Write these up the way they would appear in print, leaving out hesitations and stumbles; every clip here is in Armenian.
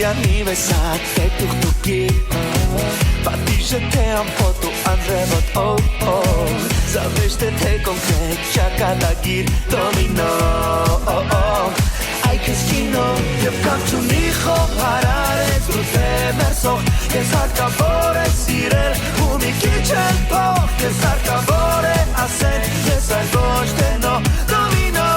Aniversario te tuktuki Պատիժը թե ամփոփ ու անձրևոտ Զավեշտը թե կոնկրետ շակատագիր դոմինո Այքս կինո և կամչունի խող հարարեց Ռութե մերսող Կեզ հարկավոր է սիրել ու մի քիչ էլ փող Կեզ հարկավոր է ասել ես այլ ոչ թե նո դոմինո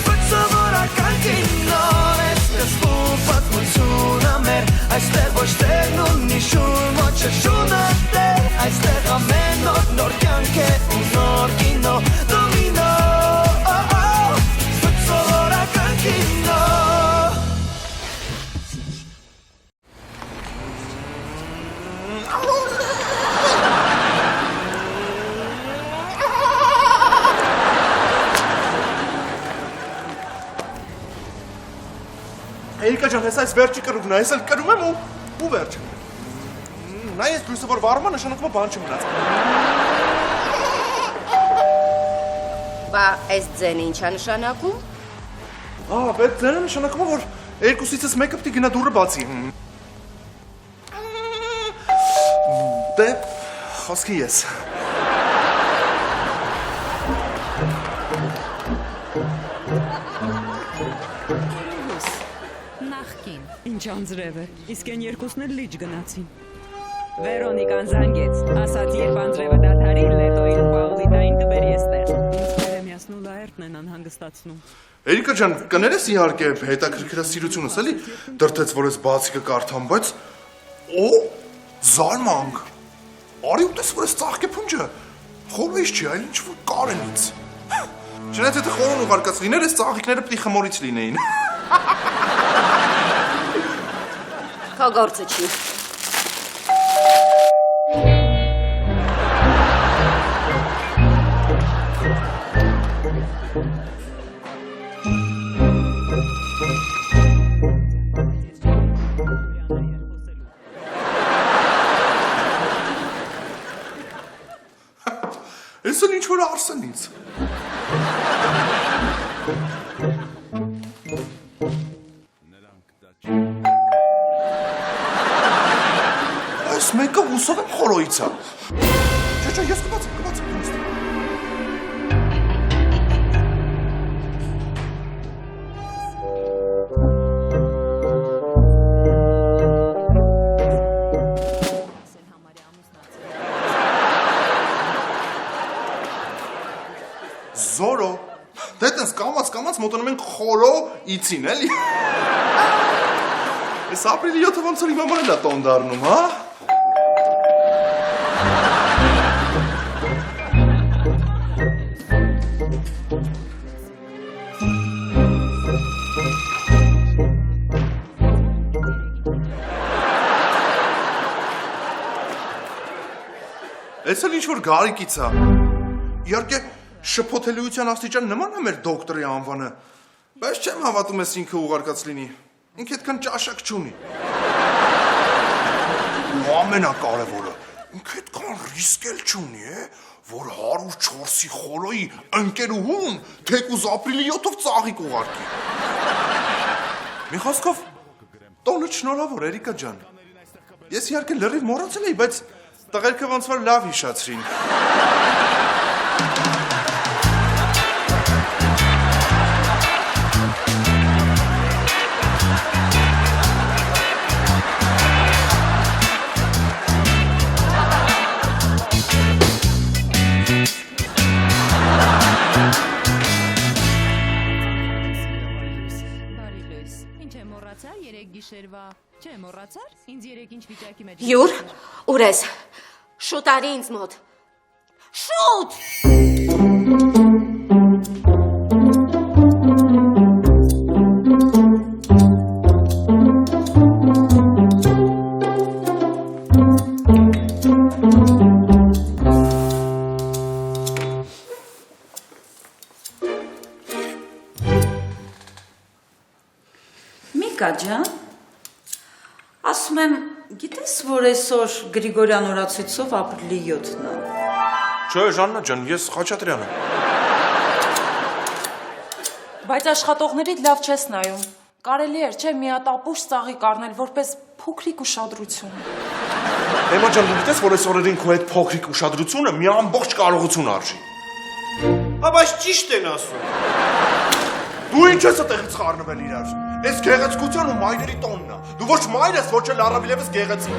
Բծովորական կինոն է սկսվում պատմություն ամեր Այստեղ ոչ թե նույնի շուն ոչ շունը դեր Այստեղ ամեն նոր կյանք է ու նոր կինո դոմինո Բծովորական կինո Էրիկա ջան, հեսա այս վերջի կրուգն է, ես էլ կրում եմ ու վերջ։ Նա ես լույսը որ վառում է նշանակում է բան չմնաց։ Բա այս ձենը ինչ է նշանակում։ Բայց ձենը նշանակում է որ երկուսիցս մեկը պիտի գնա դուռը բացի։ Դե խոսքի ես։ Նախքին, ինչ անձրև է, իսկ են երկուսն էլ լիճ գնացին։ Վերոնիկան զանգեց, ասաց երբ անձրևը դադարի, լետոին պաուլիտային կբերի էստեղ։ Ինձ Երեմիասն ու Լաերտն են անհանգստացնում։ Էրիկա ջան, կներես իհարկե հետաքրքրասիրությունս էլի, դրդեց որ ես բացիկը կարդամ, բայց զարմանք։ Արի ու տես որ ես ծաղկե փունջը, խորվեից չի, այլ ինչ որ կարեն ինձ։ Չնայած եթե խորոն ուղարկած լիներ, ես ծաղիկները պիտի խմորից լինեին։ Քո գործը չի։ Ես էլ ինչ որ Արսեն ինձ։ Այս մեկը հուսով եմ խորոյիցա։ Չէ, ես կբացեմ։ Զորո, դե տենց կամաց մոտոնում ենք խորոյիցին, էլի։ Ես ապրիլի 7-ը ոնց որ իմ համար էլ է տոն դառնում, հա։ Ես էլ ինչ որ գարիկից է։ Իհարկե շփոթելիության աստիճան նման է մեր դոկտորի անվանը, բայց չեմ հավատում ես ինքը ուղարկած լինի, ինքը այդքան ճաշակ չունի։ Ու ամենակարևորը, ինքը այդքան ռիսկ էլ չունի, որ 104-ի խորոյի ընկերուհուն թեկուզ ապրիլի 7-ով ծաղիկ ուղարկի։ Մի խոսքով, տոնը շնորհավոր, Էրիկա ջան։ Ես իհարկե լրիվ մոռացել էի, բայց տղերքը ոնց որ լավ հիշացրին։ Չէ, մոռացար, ինձ երեք ինչ վիճակի մեջ։ Յուր, ուր ես, շուտ արի ինձ մոտ, շուտ! Միկա ջան, ասում եմ, գիտես, որ այսօր Գրիգորյան օրացույցով ապրիլի 7-ն է։ Չէ, Ժաննա ջան, ես Խաչատրյան եմ։ Բայց աշխատողներիդ լավ չես նայում։ Կարելի էր, չէ, մի հատ ապուշ ծաղիկ առնել, որպես փոքրիկ ուշադրություն։ Էմա ջան, դու գիտես, որ այս օրերին քո այդ փոքրիկ ուշադրությունը մի ամբողջ կարողություն արժի։ Բայց ճիշտ են ասում։ Դու ինչ ես այդտեղից խառնվել իրար։ Այս գեղեցկության ու մայրերի տոնն է։ Դու ոչ մայր ես, ոչ էլ առավելևս գեղեցիկ։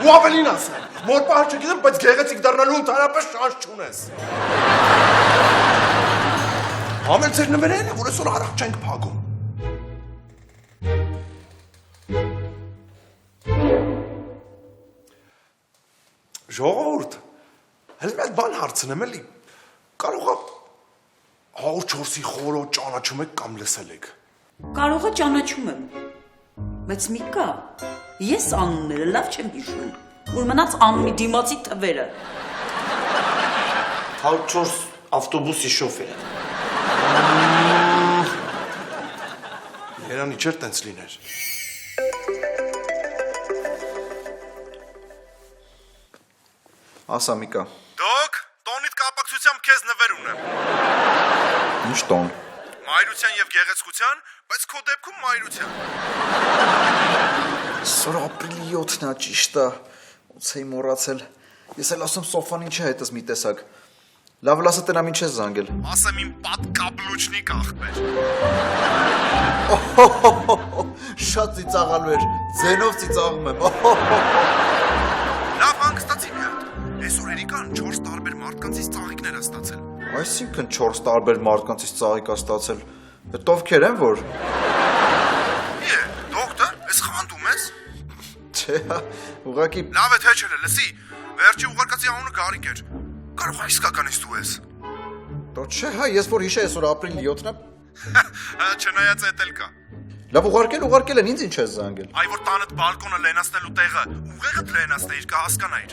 Ու ավելին ասեմ, մոր պահ չգիտեմ, բայց գեղեցիկ դառնալու ընդհանրապես շանս չունես։ Համել ձեր նվերեն է, որ այսօր առաջ չենք փագում։ Ժողովուրդ, հենց մի հատ բան հարցնեմ էլի, կարող է 104-ի խորո ճանաչում եք կամ լսել եք։ Կարող է ճանաչում եմ։ Բայց Միկա, ես անունները լավ չեմ հիշում, որ մնաց անունի դիմացի թվերը։ 104 ավտոբուսի շոֆերը։ Երանի չէր տենց լիներ։ Ասա Միկա։ Դոք, տոնիդ կապակցությամբ քեզ նվեր ունեմ։ Ինչ տոն։ Մայրության եւ գեղեցկության, բայց քո դեպքում մայրության։ Սոր ապրիլի 7-ն է, ճիշտ է։ Ոնց էի մոռացել։ Ես էլ ասում Սոֆան ինչ է հետս մի տեսակ։ Լավ լասը տնամ ինչ ես զանգել։ Ասեմ իմ պատկաբլուչնի կախբեր։ Շատ ծիծաղալու էր։ Ձենով ծիծաղում եմ։ Լավ հանգստացի մի հատ։ Այսօր Էրիկան 4 տարբեր մարդկանցից ծաղիկներ է ստացել։ Այսինքն 4 տարբեր մարդկանցից ծաղիկ է ստացել։ Այդ ովքեր են որ։ Է, դոկտոր, ես խանդում ես։ Չէ, ուղղակի Լավ է թե չէ, լսի։ Վերջի ուղարկածի անունը Գարիկ էր։ Կարող է իսկականից դու ես։ Դո չէ, հա, ես որ հիշա այսօր ապրիլի 7-ն է։ Չնայած էդ էլ կա։ Լավ ուղարկել են ինձ ինչ ես զանգել։ Այ որ տանդ բալկոնը լենացնելու տեղը, ուղեղդ լենացնեիր, կհասկանայիր։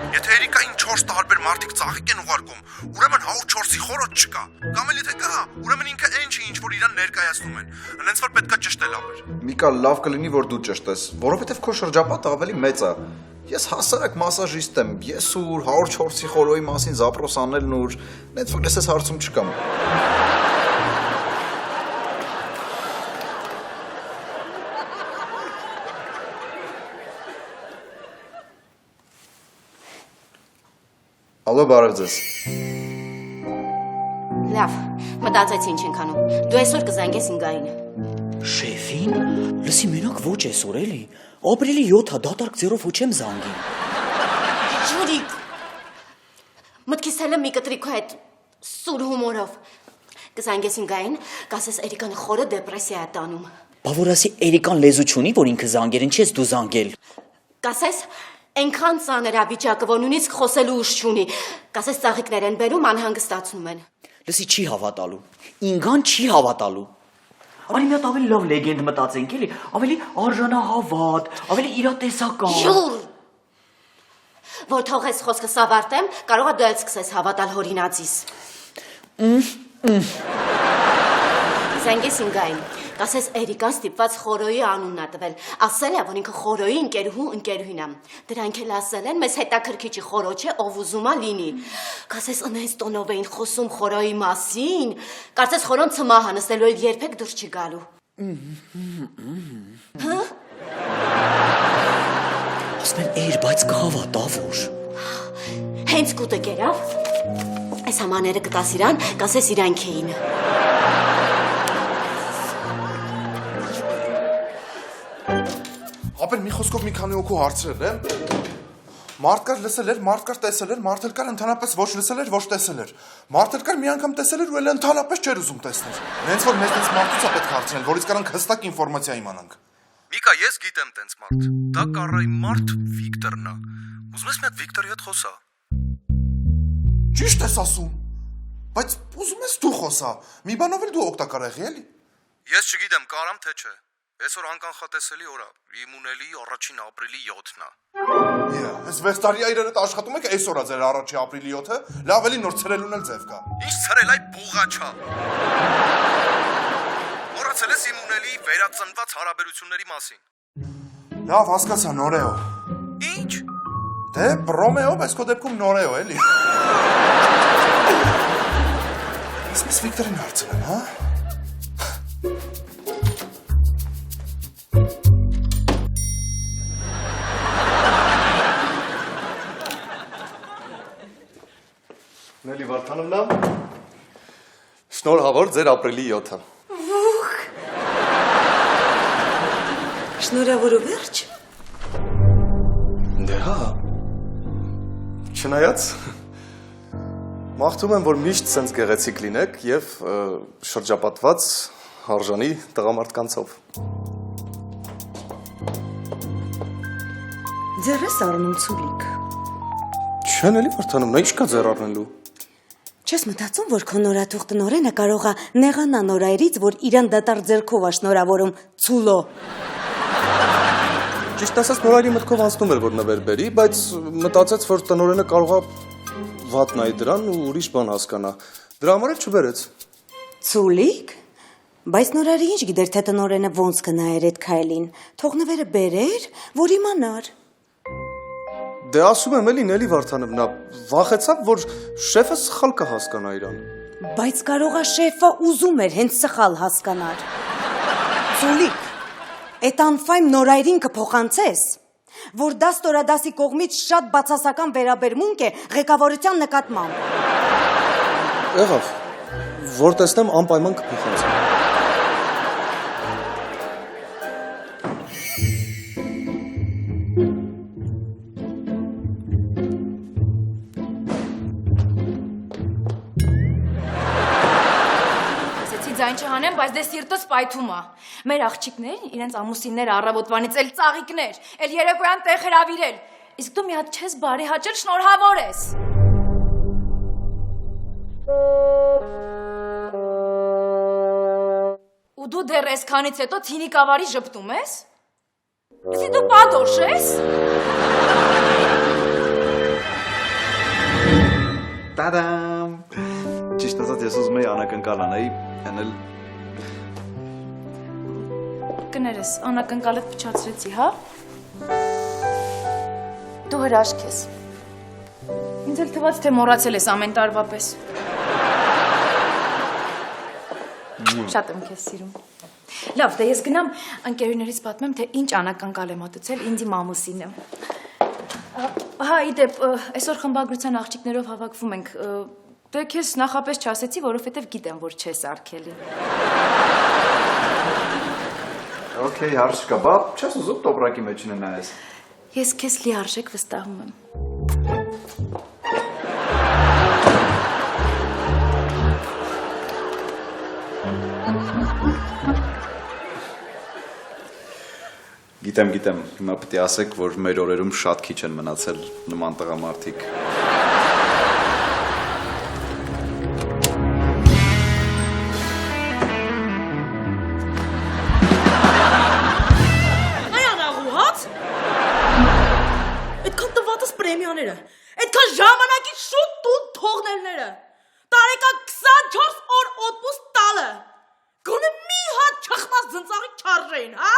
Եթե Էրիկային 4 տարբեր մարդիկ ծաղիկ են ուղարկում, ուրեմն 104-ի խորոց չկա։ Կամ էլ եթե կա, ուրեմն ինքը այն չի, ինչ որ իրան ներկայացնում են։ Հենց որ պետքա ճշտել ապեր։ Միկա, լավ կլինի որ դու ճշտես, որովհետև քո շրջապատը ավելի մեծ է։ Ես հասարակ մասաժիստ եմ, ես ու 104-ի խորոյի մասին զապրոս անելն ու Netflix-ից ես հարցում չկամ։ Ալո, բարև ձեզ։ Լավ, մտածեցի ինչ ենք անում։ Դու այսօր կզանգես ինգային։ Շեֆին, լսի մենակ ոչ այսօր էլի։ Ապրիլի 7-ը դատարկ ձերով ոչ եմ զանգի։ Ջուրիկ։ Մտքիս հելը մի կտրի քո հետ սուր հումորով։ Կզանգես ինգային, կասես Էրիկան խորը դեպրեսիա է տանում։ Բա որ ասի Էրիկան լեզու չունի, որ ինքը զանգերին չես դու զանգել։ Կասես այնքան ծանր է վիճակը, որ նույնիսկ խոսելու ուժ չունի։ Կասես ծաղիկներ են բերում, անհանգստացնում են։ Լսի չի հավատալու։ Ինգան չի հավատալու։ Արի մի հատ ավելի լավ լեգենդ մտածենք էլի, ավելի արժանահավատ, ավելի իրատեսական։ Յուր։ Որ թողես խոսքս ավարտեմ, կարող է դու էլ սկսես հավատալ հորինածիս։ Զանգես ինգային, կասես Էրիկան ստիպված խորոյի անունն է տվել, ասել է, որ ինքը խորոյի ընկերուհին է, դրանք էլ ասել են, մեզ հետաքրքիչի խորո չէ, ով ուզում է լինի, կասես ընենց տոնով էին խոսում խորոյի մասին, կարծես խորոն ծմահ նստելու էլ երբեք դուրս չի գալու։ Հա? Ասում են բայց կհավատա որ։ Հենց կուտը կերավ, այս համաները կտաս իրան, կասես իրանք էին։ Ապեր մի խոսքով մի քանի օքու հարցրել եմ։ Մարդ կար լսել էր, մարդ կար տեսել էր, մարդ էլ կար ընդհանրապես ոչ լսել էր, ոչ տեսել էր։ Մարդ էլ կար մի անգամ տեսել էր ու էլ ընդհանրապես չէր ուզում տեսնել։ Հենց որ մեզ տես մարդուց է պետք հարցնել, որից կարանք հստակ ինֆորմացիա իմանանք։ Միկա, ես գիտեմ տենց մարդ։ Դա Կարայի մարդ Վիկտորն է։ Ուզում ես մի հատ Վիկտորի հետ խոսա։ Ճիշտ ես ասում։ Բայց ուզում ես դու խոսա։ Մի բանով էլ դու օգտակար եղի էլի։ Ես չգիտեմ, կարամ թե չէ։ Այսօր անկանխատեսելի օր է։ Իմ ունելի առաջին ապրիլի 7-ն է։ Այս 6 տարի այրերը աշխատում եք, այսօր է ձեր առաջի ապրիլի 7-ը, լավ էլի նոր ցրելուն էլ ձև կա։ Ինչ ցրել այ բուղաչա։ Մոռացել ես իմ ունելի վերածնված հարաբերությունների մասին։ Լավ, հասկացա, Նորեո։ Ինչ։ Դե Ռոմեո, բայց քո դեպքում Նորեո էլի։ Այսպես Վիկտորին հարցնեմ, հա? Նելի Վարդանովնա, շնորհավոր ձեր ապրիլի 7-ը։ Շնորհավոր ու վերջ։ Դե հա։ Չնայած մաղթում եմ, որ միշտ սենց գեղեցիկ լինեք եւ շրջապատված արժանի տղամարդկանցով։ Ձեր ես առնում ցուլիկ։ Չեն էլի Վարդանովնա, ի՞նչ կա ձեր առնելու։ Չես մտածում, որ քո նորաթուղ տնօրենը կարող է նեղանա նորայրից, որ իրան դատարկ ձեռքով է շնորհավորում ցուլո։ Ճիշտ ասած նորայրի մտքով անցնում էր, որ նվեր բերի, բայց մտածեց, որ տնօրենը կարող է վատ նայի դրան ու ուրիշ բան հասկանա։ Դրա համար էլ չբերեց։ Ցուլիկ։ Բայց նորայրը ինչ գիտեր, թե տնօրենը ոնց կնայեր այդ քայլին։ Թող նվերը բերեր, որ իմանար։ Դե ասում եմ էլի Նելի Վարդանովնա, վախեցավ, որ շեֆը սխալ կհասկանա իրան։ Բայց կարող է շեֆը ուզում էր հենց սխալ հասկանար։ Ցուլիկ, այդ անֆայմ նորայրին կփոխանցես, որ դա ստորադասի կողմից շատ բացասական վերաբերմունք է ղեկավարության նկատմամբ։ Եղավ, որ տեսնեմ անպայման կփոխանցեմ։ Ձայն չհանեմ, բայց դե սիրտս պայթում է։ Մեր աղջիկներն իրենց ամուսինները առավոտվանից էլ ծաղիկներ, էլ երեկոյան տեղ հրավիրել։ Իսկ դու մի հատ չես բարի հաճել, շնորհավոր ես։ Ու դու դեռ այսքանից հետո թինիկ ավարի ժպտում ես։ Իսկ դու պատոշ ես։ Տադամ։ Ճիշտ ասած ես ուզում եի անակնկալ անեի, հենել Կներես, անակնկալդ փչացրեցի, հա։ Դու հրաշք ես։ Ինձ էլ թվաց, թե մոռացել ես ամեն տարվա պես։ Շատ եմ քեզ սիրում։ Լավ, դե ես գնամ ընկերուհիներից պատմեմ, թե ինչ անակնկալ եմ մատուցել ինձ իմ ամուսինը։ Հա, իդեպ, այսօր խմբագրության աղջիկներով հավաքվում ենք։ Դե քեզ նախապես չասեցի, որովհետև գիտեմ, որ չես արգելի։ Okay, հարց չկա, բա չես ուզում տոպրակի մեջ նայես։ Ես քեզ լիարժեք վստահում եմ։ Գիտեմ, հիմա պետք է ասեք, որ մեր օրերում շատ քիչ են մնացել նման տղամարդիկ։ Այդքան տվատս պրեմիաները, այդքան ժամանակից շուտ տուն թողնելները, տարեկան 24 օր օտպուստ տալը, գոնե մի հատ չխմած ձնծաղի չարժեին, հա?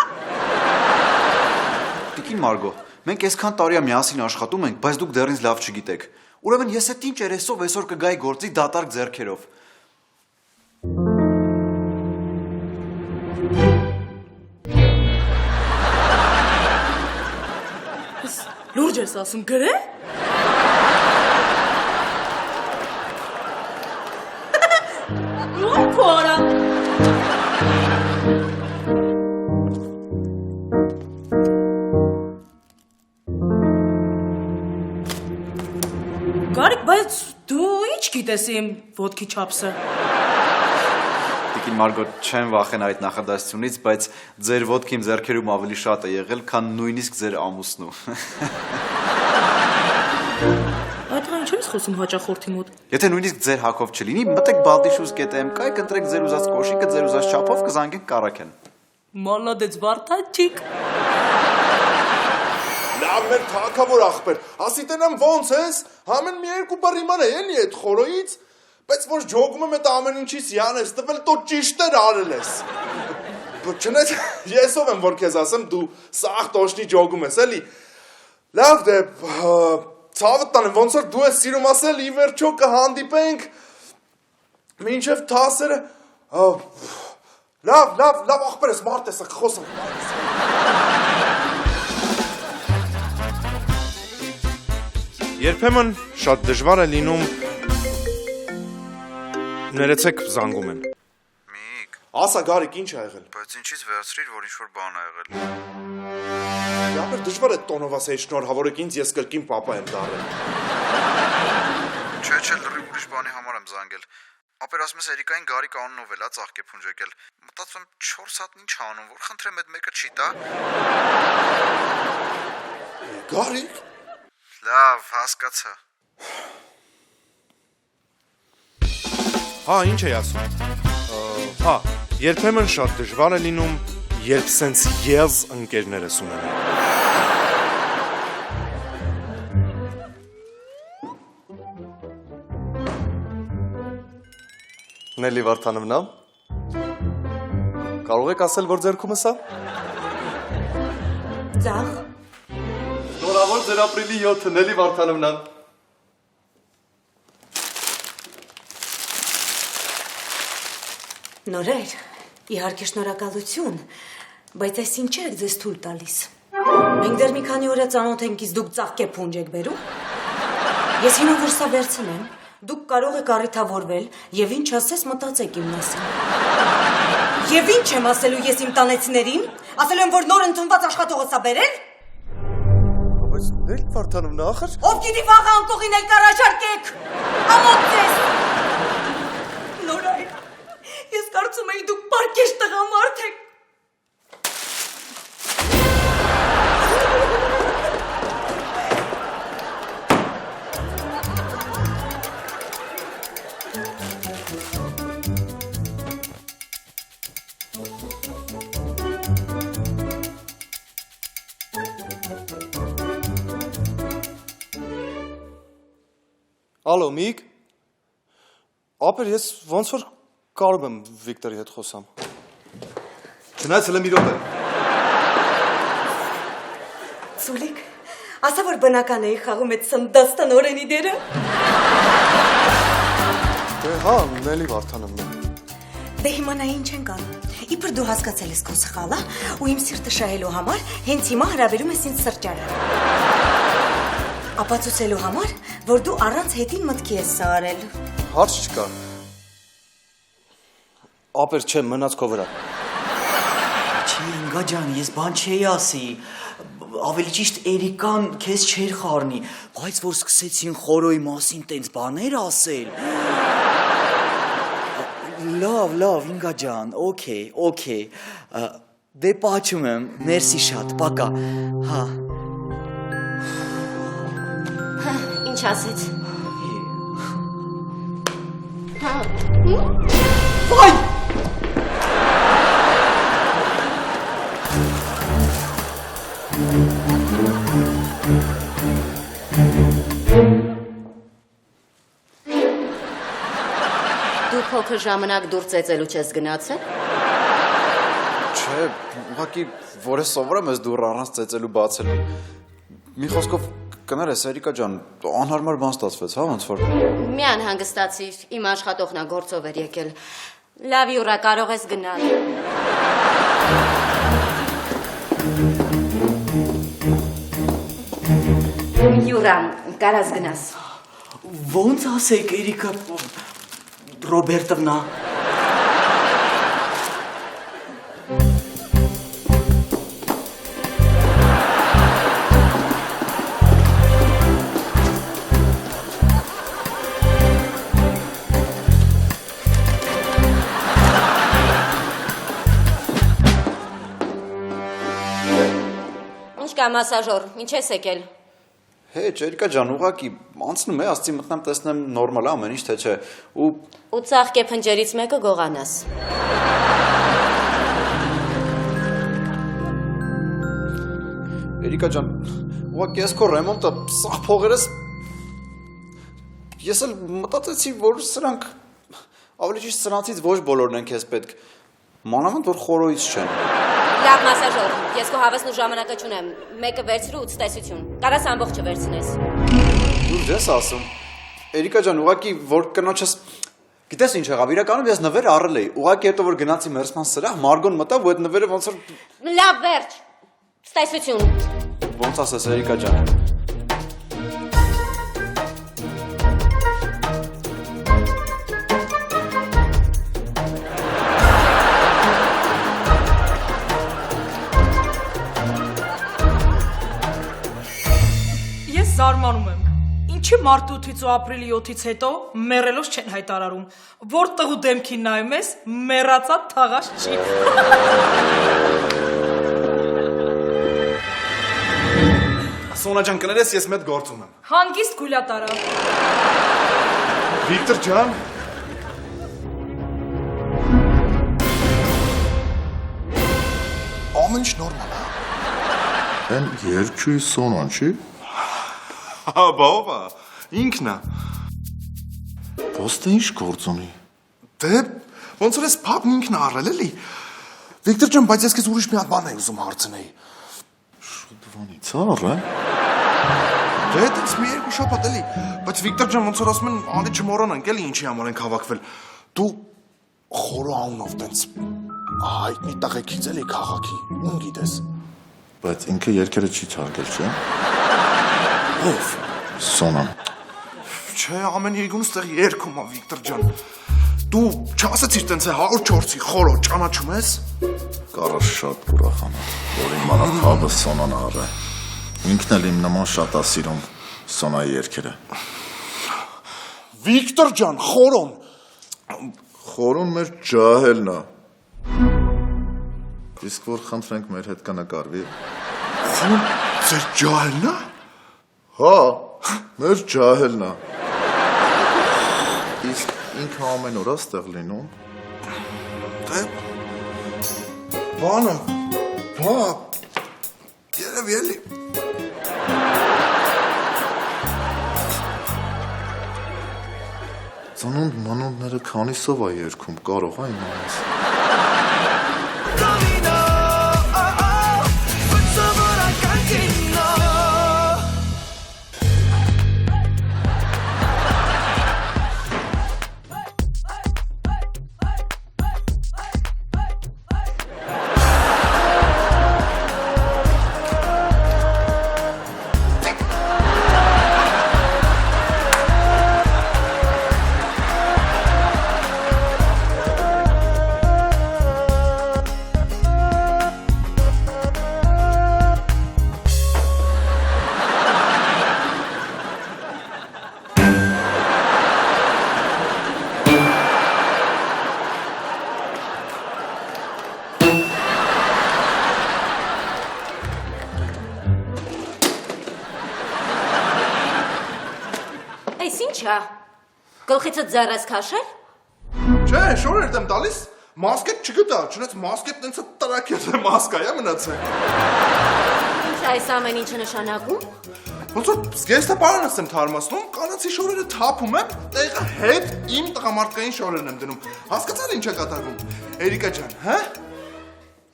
Տիկին Մարգո, մենք այսքան տարիա միասին աշխատում ենք, բայց դուք դեռ ինձ լավ չգիտեք։ Ուրեմն ես այդ ինչ երեսով այսօր կգայի գործի դատարկ ձեռքերով։ Լուրջ ես ասում, գրե? Լույն փորա։ Գարիկ, բայց դու ինչ գիտես իմ ոտքի չափսը։ Տիկին Մարգո, չեմ վախենա այդ նախադասությունից, բայց ձեր ոտքը իմ ձեռքերում ավելի շատ է եղել, քան նույնիսկ ձեր ամուսնու։ Այդ ինչ ես խոսում հաճախորդի մոտ։ Եթե նույնիսկ ձեր հակով չլինի, մտեք Բալտիշուս կետեմ, կայ կընտրեք ձեր ուզած կոշիկը, ձեր ուզած չափով կզանգենք կարակեն։ Մալադեց Վարդանչիկ։ Լավ մեր թակավոր ախպեր, ասի տենամ ոնց ես, համեն մի երկու բար իման է էլի այդ խորոից, բայց որ ջոգում եմ այդ ամեն ինչից յան ես տվել, տո ճիշտեր արել ես։ Չնայած ես ով եմ, որ քեզ ասեմ, դու սաղ տոշնի ջոգում ես, էլի։ Լավ դե, ցավդ տանեմ, ոնց որ դու ես սիրում ասել, ի վերջո կհանդիպենք Մինչև թասերը լավ ախպեր ես մարդ ես խոսում Երբեմն շատ դժվար է լինում ներեցեք զանգում եմ Միգ, ասա Գարիկ ինչ ա եղել բայց ինչից վերացրիր, որ ինչ-որ բան ա եղել։ Լավ դժվար է տոնով ասեի շնորհավորեք ինձ ես կրկին պապա եմ դառել Չէ, լրիվ ուրիշ բանի համար եմ զանգել։ Ապեր ասում ես Էրիկային Գարիկ անունով էլ ա ծաղկե փունջեկել։ Մտածում եմ 4 հատ ինչ անում, որ խնդրեմ այդ մեկը չի տա։ Գարիկ Լավ, հասկացա։ Հա, ինչ էի ասում Հա, երբեմն շատ դժվար է լինում երբ սենց եզ ընկերներ ես ունենալ Նելի Վարդանովնա Կարող եք ասել, որ ձերքումս է Ձախ Նորավոր ձեր ապրիլի 7-ը Նելի Վարդանովնա Նորեր, իհարկե շնորհակալություն, բայց այս ինչ եք ձեզ թույլ տալիս։ Մենք դեռ մի քանի օր է ծանոթ ենք, իսկ դուք ծաղկե փունջ եք բերում։ Ես հիմա որ սա վերցնեմ, դուք կարող եք առիթավորվել եւ ինչ ասես մտածեք իմ մասին։ Եվ ինչ եմ ասելու ես իմ տանեցիներին։ Ասելու եմ, որ նոր ընդունված աշխատողը սա բերել։ Բայց Նելի Վարդանովնա, ախր Ով գիտի վաղը անկողին էլ կարաշարկեք։ Ամոթ ձեզ։ Նորայր, ես կարծում էի դուք պարկեշ տղամարդ եք։ Ալո, Միգ Ապեր, ես ոնց որ կարող եմ Վիկտորի հետ խոսամ Չնայած հլը մի րոպե Սուլիկ, ասա որ բնական էի խաղում այդ սնդաստան օրենի դերը։ Դե հա, Նելի Վարդանովնա Դե հիմա նա ինչ ենք անում։ Իբր դու հասկացել ես քո սխալը ու իմ սիրտը շահելու համար հենց հիմա հրավիրում ես ինձ սրճարան։ Ապացուցելու համար, որ դու առանց հետին մտքի ես սա արել։ Հարց չկա Ապեր չեմ, մնաց քո վրա Չի, Ինգա ջան, ես բան չէի ասի։ Ավելի ճիշտ Էրիկան քեզ չէր խառնի, բայց որ սկսեցին խորոյի մասին տենց բաներ ասել։ Լավ, Ինգա ջան, օքեյ։ Դե պաչում եմ, մերսի շատ, պակա։ Հա։ Ինչ ասեց Վայ։ Դու փոքր ժամանակ դուր ծեծելու չես գնացել Չէ, ուղղակի որ ես սովորեմ ես դուռ առանց ծեծելու բացելու։ Մի խոսքով կներես Էրիկա ջան, անհարմար բան ստացվեց, հա, ոնց որ։ Մի անհանգստացիր, իմ աշխատողնա գործով էր եկել Լավ յուրա, կարող ես գնալ Յուրա, կարաս գնաս Ոնց ասեք Էրիկա Ռոբերտովնա Ինչ կա մասաժոր, ինչ ես եկել Հեչ, Էրիկա ջան, ուղղակի անցնում է, ասցի մտնեմ տեսնեմ նորմալ է ամեն ինչ թե չէ։ Ու ծաղկե փնջերից մեկը գողանաս Էրիկա ջան, ուղղակի ես քո ռեմոնտը սաղ փողերս ես էլ մտածեցի, որ սրանք ավելի ճիշտ սրանցից ոչ բոլորն են քեզ պետք։ Մանավանդ որ խորոյից չեն։ Լավ մասաժոր, ես քո հավեսն ու ժամանակը չունեմ Մեկը վերցրու ու ցտեսություն Կարաս ամբողջը վերցնես Դու ես ասում։ Էրիկա ջան, ուղղակի որ կնոջս Գիտես ինչ եղավ, իրականում ես նվերը առել էի։ Ուղղակի հետո որ գնացի մերսման սրահ, Մարգոն մտավ ու այդ նվերը ոնց որ Լավ, վերջ։ Ստեսություն։ ոնց ասես Էրիկա ջան։ Ես զարմանում եմ։ Ինչի մարտի 8-ից ու ապրիլի 7-ից հետո մեռելոց չեն հայտարարում, որ տղու դեմքին նայում ես, մեռածա թաղած չի։ Սոնա ջան, կներես, ես մեծ գործում եմ։ Հանգիստ գուլյատարա։ Վիկտոր ջան, Ամեն ինչ նորմալ է։ Են երկչույի Սոնան չի։ հա, բավա, ինքնա։ Ոստը ինչ գործ ունի։ Դե, ոնց որ ես փապն ինքն առել էլի։ Վիկտոր ջան, բայց ես քեզ ուրիշ մի հատ բան եմ ուզում հարցնել։ Շուտվանի ցար, է։ Դե, դից մի երկու շաբաթ էլի, բայց Վիկտոր ջան, ոնց որ ասում են, անդի չմոռանանք էլի ինչի համար ենք հավաքվել։ Դու խորո անունով տենց հայտնի տղեկից էլի քաղաքի, ում գիտես։ Բայց ինքը երկերը չի թարգել, չէ։ Ով։ Սոնան։ Չէ, ամեն երկուն ստեղ երգում է Վիկտոր ջան։ Դու չասեցիր տենց է 104-ի խորո ճանաչում ես։ Կարա շատ ուրախանա, որ իմ անապահը Սոնան առը։ Ինքն էլ իմ նման շատ է սիրում Սոնայի երգերը։ Վիկտոր ջան, խորոն։ Խորոն մեր ջահելն է։ Իսկ որ խնդրենք մեր հետ կնկարվի։ Խորոն ձեր ջահելն է։ Հա, մեր ջահելն է։ Իսկ ինքը ամեն օր է ստեղ լինում։ Դե բանը, բա երևի էլի։ Ծնունդ մանունդները քանիսով է երգում, կարող է իմանաս։ Այս ի՞նչ է։ Գլխիցդ ձեռես քաշել։ Չէ, շորերդ եմ տալիս, մասկետ չգտա, չնայած մասկետ տենց տրակյոտ է մասկա է մնացել։ Ինչ այս ամեն ինչը նշանակում։ Ոնց որ զգեստը պարանս եմ թարմացնում, կանացի շորերը թափում եմ, տեղը հետ իմ տղամարդկային շորերն եմ դնում։ Հասկացա՞լ ինչ է կատարվում։ Էրիկա ջան, հա։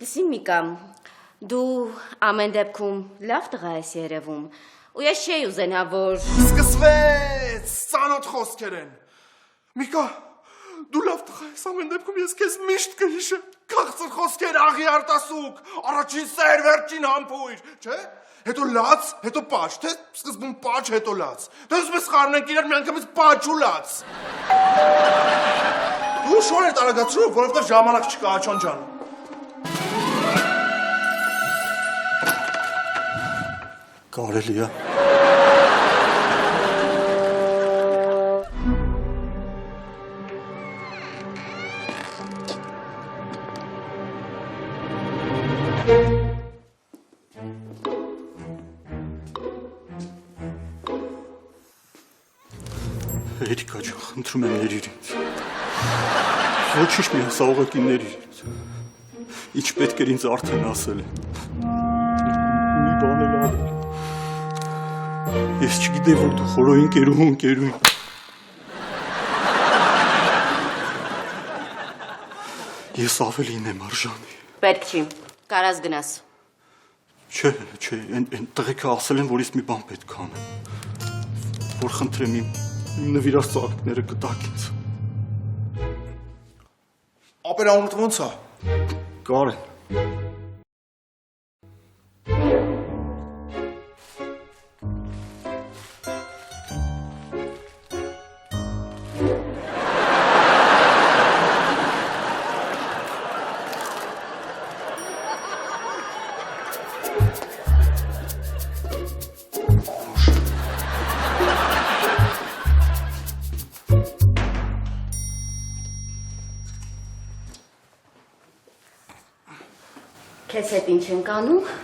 Լսի Միկա, դու ամեն դեպքում լավ տղա ես երևում։ Ու ես չէի ուզենա, որ Սկսվեց, ծանոթ խոսքեր են։ Միկա, դու լավ տղա ես, ամեն դեպքում ես քեզ միշտ կհիշեմ։ Քաղցր խոսքեր, աղի արտասուք, առաջին սեր, վերջին համբույր, չէ՞։ Հետո լաց, հետո պաչ, թե սկզբում պաչ, հետո լաց։ Դե ուսպես խառնենք իրար միանգամից պաչ ու լաց։ Դու շորեր տարագացրու, որովհետև ժամանակ չկա, Աչոն ջան։ Կարելի է։ Էրիկա ջան, խնդրում եմ ներիր ինձ։ Ոչինչ մի հսա ուղղակի ներիր ինձ։ Ինչ պետք էր ինձ արդեն ասել են։ Մի բան էլ ավել։ Ես չգիտեի, որ դու խորոյին կերուն։ Ես ավելին եմ արժանի։ պետք չի։ Կարաս գնաս։ Չէ, են տղեկը ասել են, որ ես մի բան պետք է անեմ։ Որ խնդրեմ իմ նվիրած ծաղիկները կտակ ինձ։ Ապերանուտ ոնց է։ Կարեն։ Քեզ հետ ինչ ենք անում։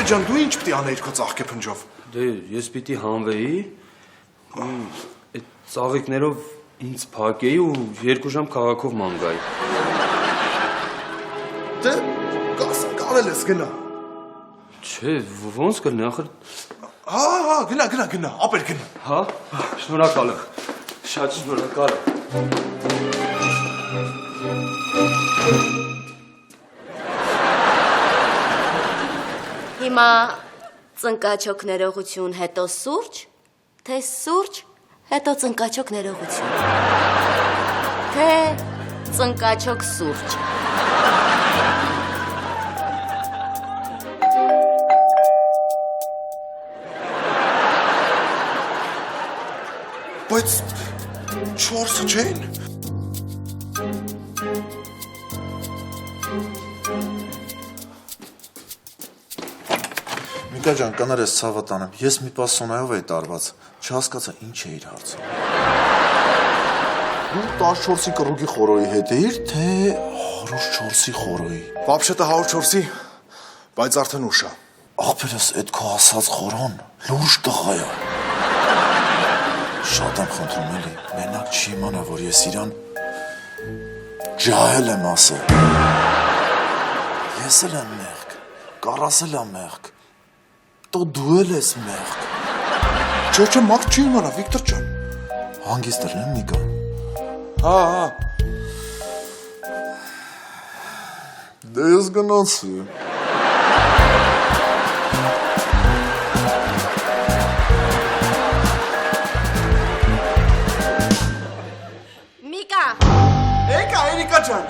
Ջան, դու ինչ պիտի անեիր քո ծաղկե փնջով։ Դե ես պիտի հանվեի, այդ ծաղիկներով ինձ փակեի ու 2 ժամ քաղաքով ման գայի։ Դե կարել ես գնա։ Չէ, ոնց կլինի, ախր։ Հա, գնա, ապեր գնա։ Հա, շնորհակալ եմ։ Շատ շնորհակալ եմ։ Հիմա ծնկաչոք ներողություն հետո սուրճ, թե սուրճ հետո ծնկաչոք ներողություն, թե ծնկաչոք սուրճ։ Բայց 4-ը չեն։ Միկա ջան, կներես ցավը տանեմ։ Ես մի պաս Սոնայով էի տարված, չհասկացա ինչ է իր հարցը։ Դու 14-ի կռուգի խորոյի հետ էիր, թե 104-ի խորոյի։ Вообще-то 104-ի, բայց արդեն ուշ է։ Ախպերս, այդ քո ասած խորոն լուրջ տղա է։ Շատ եմ խնդրում էլի, մենակ չի իմանա, որ ես իրան ջահել եմ ասել։ Ես էլ եմ մեղք, կառասել եմ մեղք, տո դու էլ ես մեղք։ Չէ, մարդ չի իմանա, Վիկտոր ջան։ Հանգիստ ելնեմ, Նիկա։ Հա։ Դե ես գնացի։ Միկա։ Եկա, Էրիկա ջան։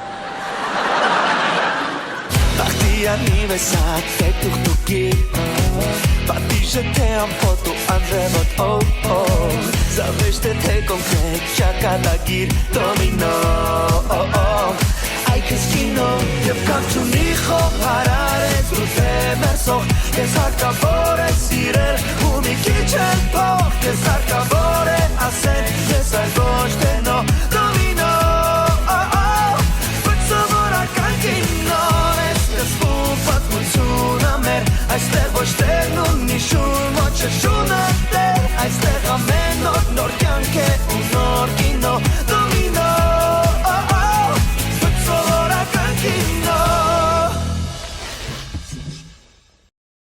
Parti anniversaire, tuk-tuki. Պատիժը թե ամփոտ ու անձևոտ, Զավեշտ է թե կոնկրետ, շակատագիր, դոմինո, Այքս կինո, և կանչունի խով հարարեց, րուս է մերսող, Ես հարկավոր է սիրել, ու մի